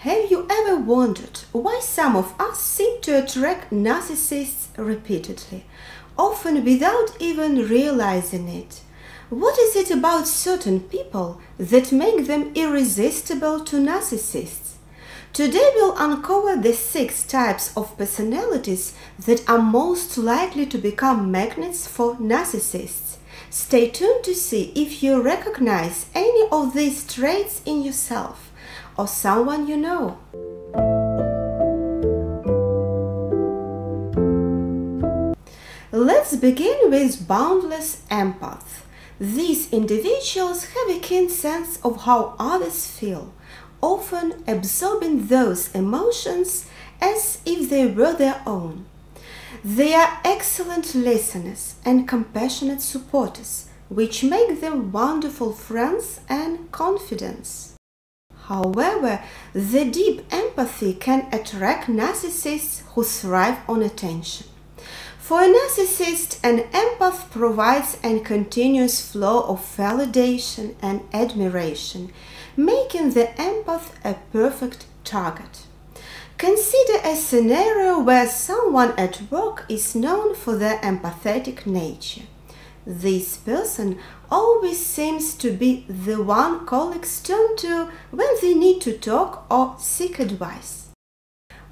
Have you ever wondered why some of us seem to attract narcissists repeatedly, often without even realizing it? What is it about certain people that make them irresistible to narcissists? Today we'll uncover the 6 types of personalities that are most likely to become magnets for narcissists. Stay tuned to see if you recognize any of these traits in yourself or someone you know. Let's begin with boundless empath. These individuals have a keen sense of how others feel, often absorbing those emotions as if they were their own. They are excellent listeners and compassionate supporters, which make them wonderful friends and confidants. However, the deep empathy can attract narcissists who thrive on attention. For a narcissist, an empath provides a continuous flow of validation and admiration, making the empath a perfect target. Consider a scenario where someone at work is known for their empathetic nature. This person always seems to be the one colleagues turn to when they need to talk or seek advice.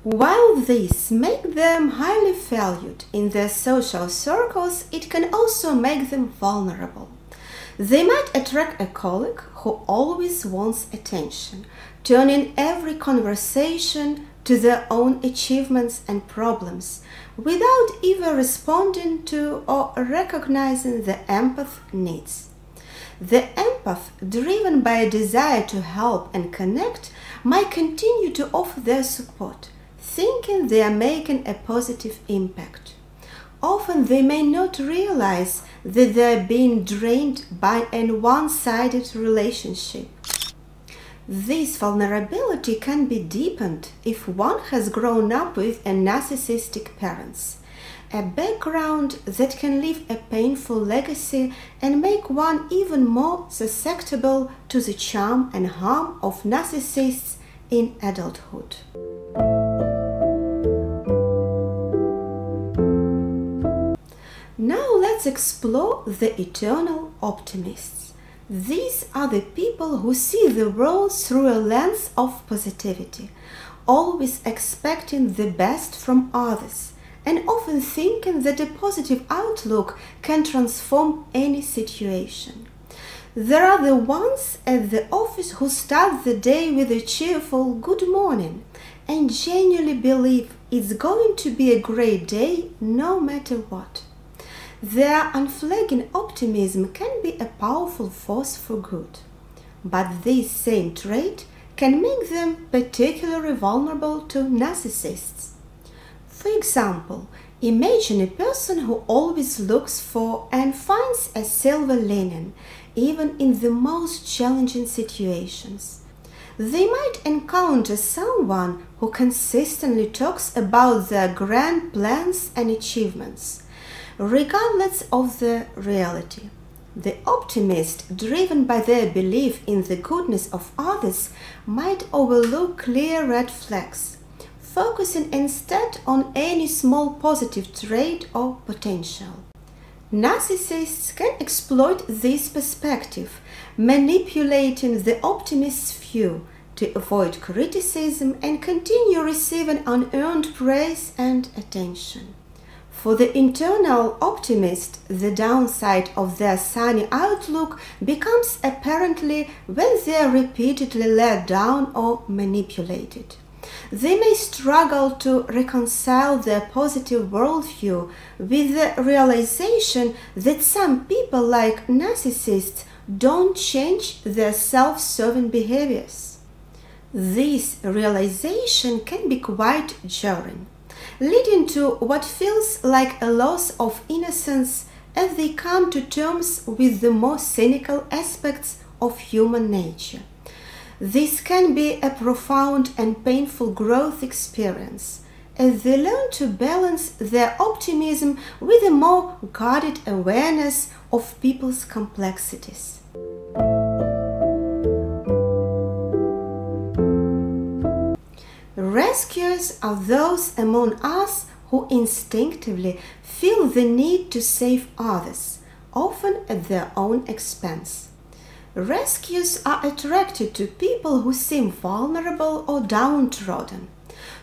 While this makes them highly valued in their social circles, it can also make them vulnerable. They might attract a colleague who always wants attention, turning every conversation to their own achievements and problems, without even responding to or recognizing the empath needs. The empath, driven by a desire to help and connect, might continue to offer their support, thinking they are making a positive impact. Often they may not realize that they are being drained by a one-sided relationship. This vulnerability can be deepened if one has grown up with a narcissistic parents, a background that can leave a painful legacy and make one even more susceptible to the charm and harm of narcissists in adulthood. Now let's explore the eternal optimists. These are the people who see the world through a lens of positivity, always expecting the best from others, and often thinking that a positive outlook can transform any situation. There are the ones at the office who start the day with a cheerful "good morning" and genuinely believe it's going to be a great day no matter what. Their unflagging optimism can be a powerful force for good, but this same trait can make them particularly vulnerable to narcissists. For example, imagine a person who always looks for and finds a silver lining, even in the most challenging situations. They might encounter someone who consistently talks about their grand plans and achievements, regardless of the reality. The optimist, driven by their belief in the goodness of others, might overlook clear red flags, focusing instead on any small positive trait or potential. Narcissists can exploit this perspective, manipulating the optimist's view to avoid criticism and continue receiving unearned praise and attention. For the internal optimist, the downside of their sunny outlook becomes apparently when they are repeatedly let down or manipulated. They may struggle to reconcile their positive worldview with the realization that some people, like narcissists, don't change their self-serving behaviors. This realization can be quite jarring, leading to what feels like a loss of innocence as they come to terms with the more cynical aspects of human nature. This can be a profound and painful growth experience, as they learn to balance their optimism with a more guarded awareness of people's complexities. Rescuers are those among us who instinctively feel the need to save others, often at their own expense. Rescuers are attracted to people who seem vulnerable or downtrodden,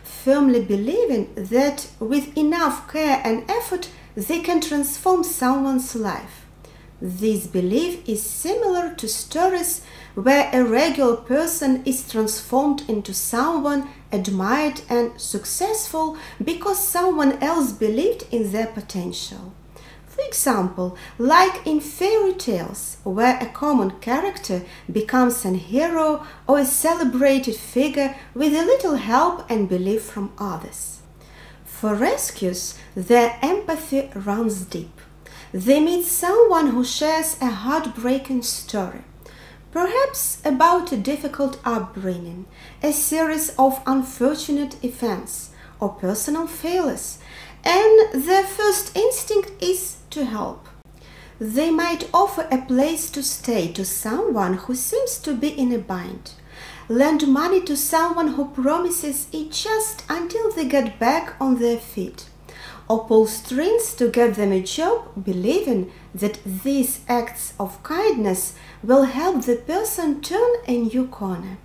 firmly believing that with enough care and effort they can transform someone's life. This belief is similar to stories where a regular person is transformed into someone admired and successful because someone else believed in their potential. For example, like in fairy tales, where a common character becomes an hero or a celebrated figure with a little help and belief from others. For rescuers, their empathy runs deep. They meet someone who shares a heartbreaking story, perhaps about a difficult upbringing, a series of unfortunate events, or personal failures, and their first instinct is to help. They might offer a place to stay to someone who seems to be in a bind, lend money to someone who promises it just until they get back on their feet, or pull strings to get them a job, believing that these acts of kindness will help the person turn a new corner.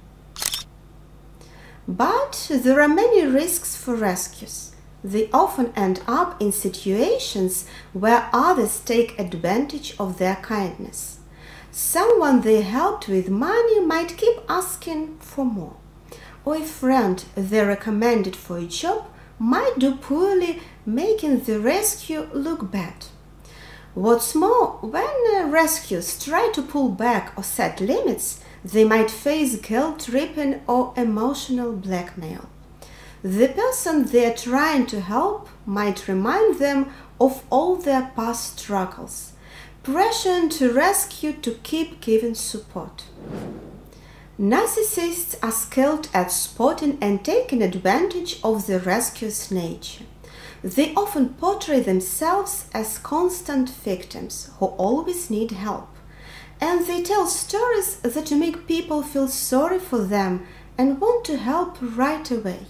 But there are many risks for rescues. They often end up in situations where others take advantage of their kindness. Someone they helped with money might keep asking for more, or a friend they recommended for a job might do poorly, making the rescue look bad. What's more, when rescuers try to pull back or set limits, they might face guilt-tripping or emotional blackmail. The person they are trying to help might remind them of all their past struggles, pressuring to rescue to keep giving support. Narcissists are skilled at spotting and taking advantage of the rescuer's nature. They often portray themselves as constant victims who always need help, and they tell stories that make people feel sorry for them and want to help right away.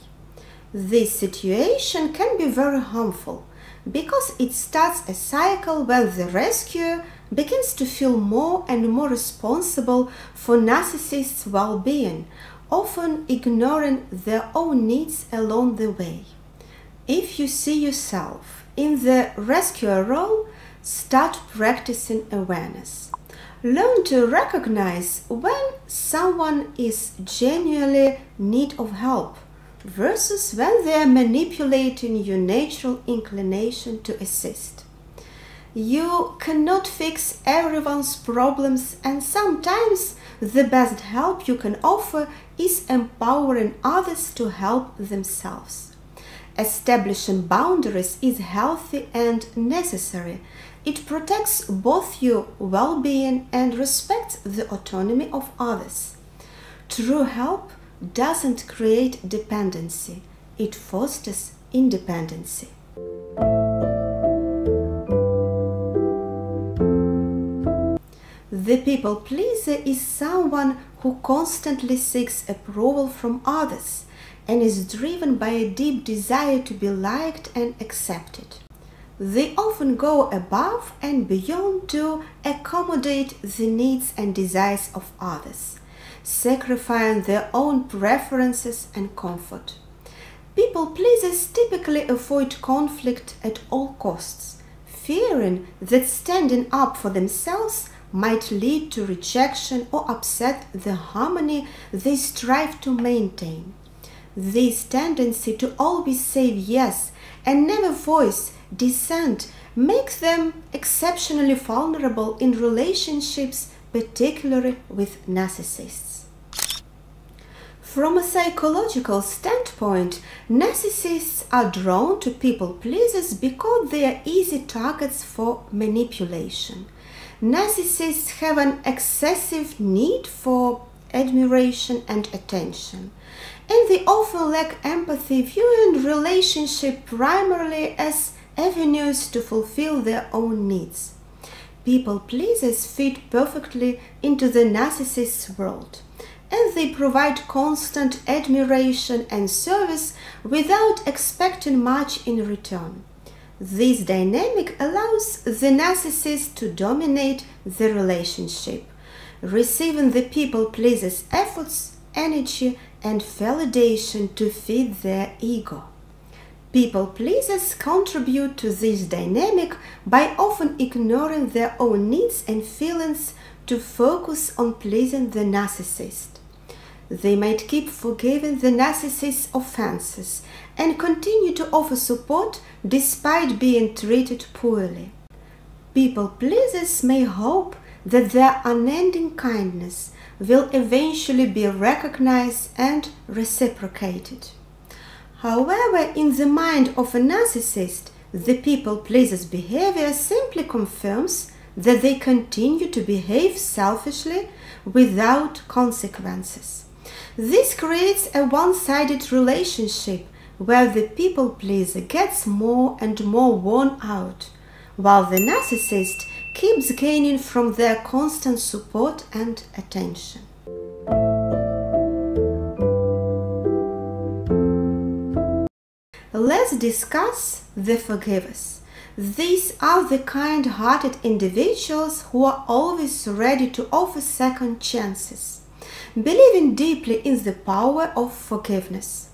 This situation can be very harmful because it starts a cycle where the rescuer begins to feel more and more responsible for narcissists' well-being, often ignoring their own needs along the way. If you see yourself in the rescuer role, start practicing awareness. Learn to recognize when someone is genuinely in need of help versus when they are manipulating your natural inclination to assist. You cannot fix everyone's problems, and sometimes the best help you can offer is empowering others to help themselves. Establishing boundaries is healthy and necessary. It protects both your well-being and respects the autonomy of others. True help doesn't create dependency, it fosters independency. The people pleaser is someone who constantly seeks approval from others and is driven by a deep desire to be liked and accepted. They often go above and beyond to accommodate the needs and desires of others, sacrificing their own preferences and comfort. People pleasers typically avoid conflict at all costs, fearing that standing up for themselves might lead to rejection or upset the harmony they strive to maintain. This tendency to always say yes and never voice dissent makes them exceptionally vulnerable in relationships, particularly with narcissists. From a psychological standpoint, narcissists are drawn to people pleasers because they are easy targets for manipulation. Narcissists have an excessive need for admiration and attention, and they often lack empathy, viewing relationships primarily as avenues to fulfill their own needs. People pleasers fit perfectly into the narcissist's world, and they provide constant admiration and service without expecting much in return. This dynamic allows the narcissist to dominate the relationship, receiving the people pleaser's efforts, energy, and validation to feed their ego. People pleasers contribute to this dynamic by often ignoring their own needs and feelings to focus on pleasing the narcissist. They might keep forgiving the narcissist's offenses and continue to offer support despite being treated poorly. People pleasers may hope that their unending kindness will eventually be recognized and reciprocated. However, in the mind of a narcissist, the people pleaser's behavior simply confirms that they continue to behave selfishly without consequences. This creates a one-sided relationship where the people pleaser gets more and more worn out, while the narcissist keeps gaining from their constant support and attention. Let's discuss the forgivers. These are the kind-hearted individuals who are always ready to offer second chances, believing deeply in the power of forgiveness.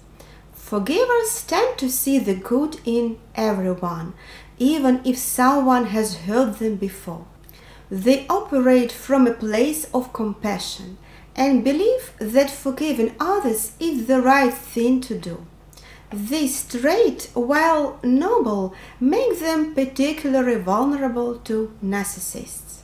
Forgivers tend to see the good in everyone, even if someone has hurt them before. They operate from a place of compassion and believe that forgiving others is the right thing to do. This trait, while noble, makes them particularly vulnerable to narcissists.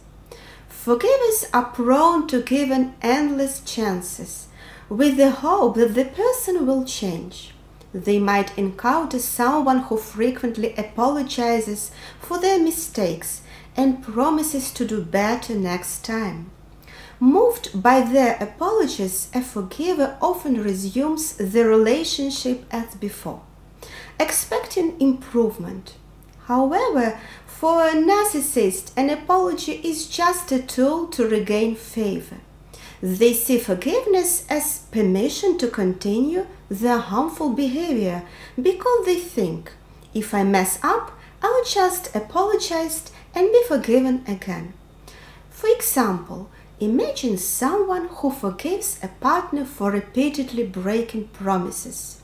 Forgivers are prone to giving endless chances, with the hope that the person will change. They might encounter someone who frequently apologizes for their mistakes and promises to do better next time. Moved by their apologies, a forgiver often resumes the relationship as before, expecting improvement. However, for a narcissist, an apology is just a tool to regain favor. They see forgiveness as permission to continue their harmful behavior because they think, if I mess up, I'll just apologize and be forgiven again. For example, imagine someone who forgives a partner for repeatedly breaking promises.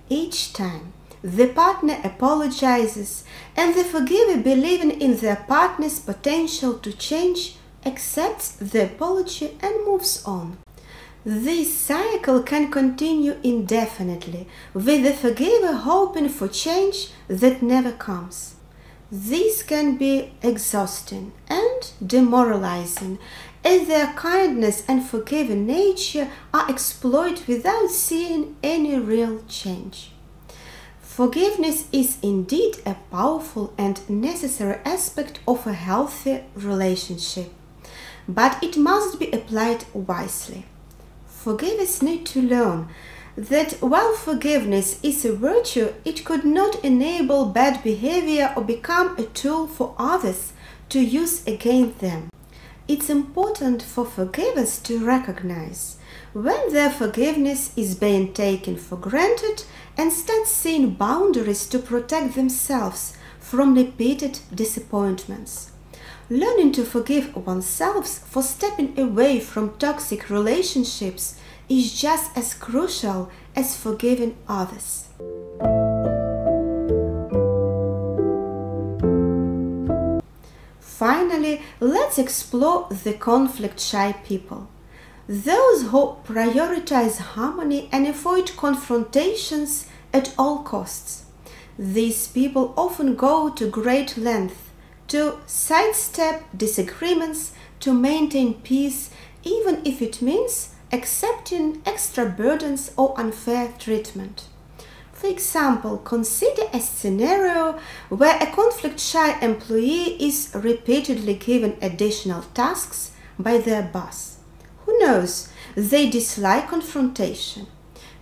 Each time, the partner apologizes, and the forgiver, believing in their partner's potential to change, accepts the apology and moves on. This cycle can continue indefinitely, with the forgiver hoping for change that never comes. This can be exhausting and demoralizing, as their kindness and forgiving nature are exploited without seeing any real change. Forgiveness is indeed a powerful and necessary aspect of a healthy relationship, but it must be applied wisely. Forgivers need to learn that while forgiveness is a virtue, it could not enable bad behavior or become a tool for others to use against them. It's important for forgivers to recognize when their forgiveness is being taken for granted and start seeing boundaries to protect themselves from repeated disappointments. Learning to forgive oneself for stepping away from toxic relationships is just as crucial as forgiving others. Finally, let's explore the conflict-shy people. Those who prioritize harmony and avoid confrontations at all costs. These people often go to great lengths to sidestep disagreements, to maintain peace, even if it means accepting extra burdens or unfair treatment. For example, consider a scenario where a conflict-shy employee is repeatedly given additional tasks by their boss. Who knows, they dislike confrontation.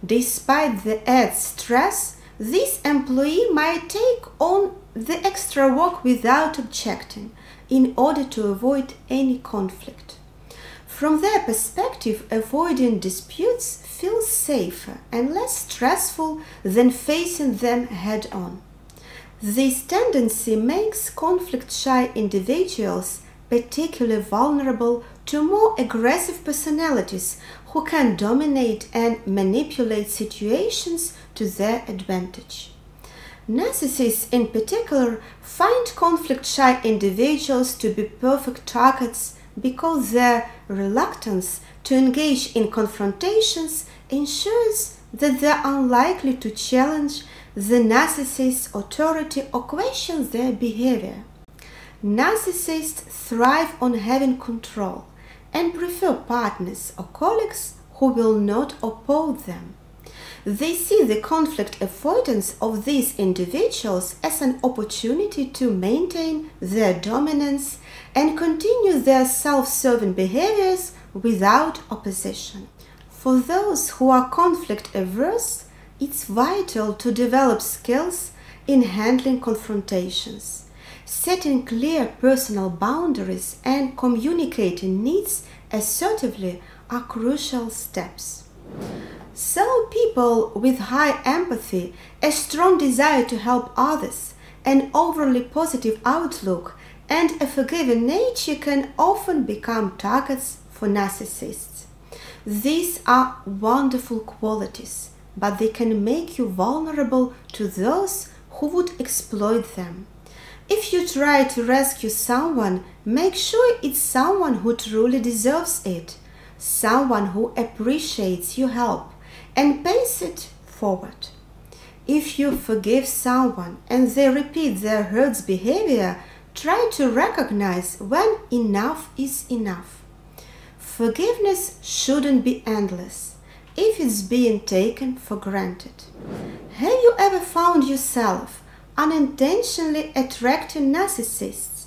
Despite the added stress, this employee might take on the extra work without objecting in order to avoid any conflict. From their perspective, avoiding disputes feels safer and less stressful than facing them head-on. This tendency makes conflict-shy individuals particularly vulnerable to more aggressive personalities who can dominate and manipulate situations to their advantage. Narcissists in particular find conflict-shy individuals to be perfect targets because their reluctance to engage in confrontations ensures that they are unlikely to challenge the narcissist's authority or question their behavior. Narcissists thrive on having control and prefer partners or colleagues who will not oppose them. They see the conflict avoidance of these individuals as an opportunity to maintain their dominance and continue their self-serving behaviors without opposition. For those who are conflict-averse, it's vital to develop skills in handling confrontations. Setting clear personal boundaries and communicating needs assertively are crucial steps. So people with high empathy, a strong desire to help others, an overly positive outlook, and a forgiving nature can often become targets for narcissists. These are wonderful qualities, but they can make you vulnerable to those who would exploit them. If you try to rescue someone, make sure it's someone who truly deserves it, someone who appreciates your help and pays it forward. If you forgive someone and they repeat their hurt behavior, try to recognize when enough is enough. Forgiveness shouldn't be endless if it's being taken for granted. Have you ever found yourself unintentionally attracting narcissists?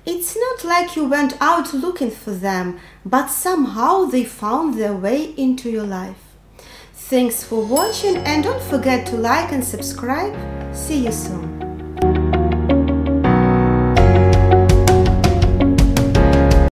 It's not like you went out looking for them, but somehow they found their way into your life. Thanks for watching and don't forget to like and subscribe. See you soon.